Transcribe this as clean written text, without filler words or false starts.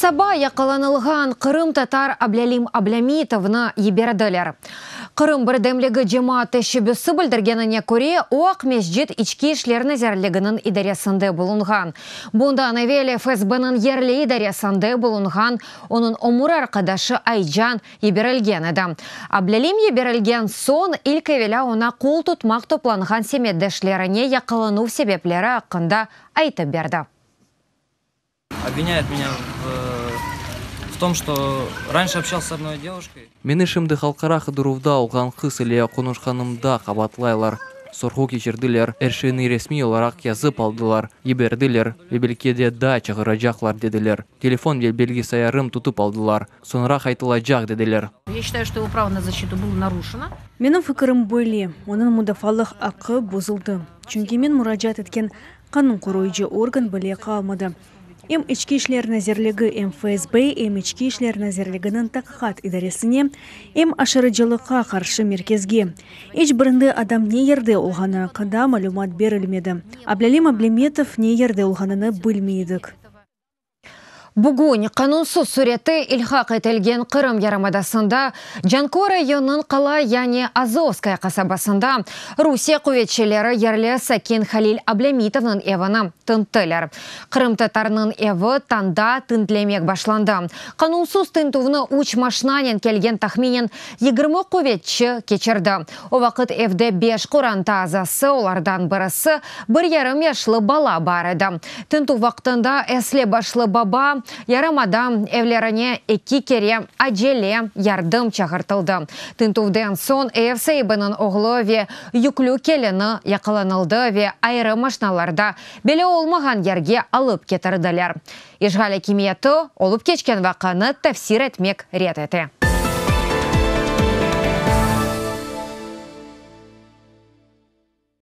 Саба яқаланылған Қырым татар Аблялим Аблямитовна еберділер. Қырым бірдемлігі жематы шүбісі білдіргеніне көре оқ месжет ички ішлеріні зәрлігінің идаресінде болынған. Бұнда навелі ФСБ-нің ерлі идаресінде болынған оның омыр арқадашы Айжан еберілген еді. Аблялим еберілген сон илкевеля она қол тұтмақ топланған семеддішлеріне яқалану себеплері ақында айтып берді. Обвиняет меня в том, что раньше общался с одной девушкой. Мені шымды халқара қыдырувда олған қыз іле қонышқанымда қабатлайлар. Сорғу кечірділер, әршені ресми оларақ язып алдылар. Еберділер, бебелкеде да чығырajақлар деділер. Телефон белбелгі саярым тұтып алдылар. Сонырақ айтылajақ деділер. Я считаю, что его право на защиту было нарушено. Менің фікірім бөлі, оның мұдафалық ақы бұзылды. Чүнки мен мұражат еткен қанун қоройжы орган біле қалмады. Эм ички ишлер назерлігі ФСБ, эм ички ишлер назерлігінің таққат идаресіне, эм ашырыжылыққа қаршы меркезге. Эч бірінді адам не ерді олғаны қында малюмат берілмеді. Аблялим Аблямитов не ерді олғаныны білмейдік. Бүгін қанунсыз суреті илхақ етілген Қырым ярамадасында Жанко районының қала яне Азовская қасабасында Русия көветшілері ерлі Сакен Халил Аблямитовның евіні тынтылер. Қырым татарының еві танда тынтлемек башланды. Қанунсыз тынтуыны уч машинанен келген тахминен 20 көветші кечірді. О вақыт евде 5 құранта азасы олардан бірісі 1,5 яшлы бала бар еді. Тынту вақтында әсле башлы баба ярамада evlerine 2 kere acele yardım çağırtıldı. Tintuvden son ev sahibinin oğlu ve yüklü kelini yakalanıldı ve ayrı maşinalarda bile olmayan yerge alıp getirdiler. İşgal hakimiyeti olup geçken vakanı tefsir etmek ret etti.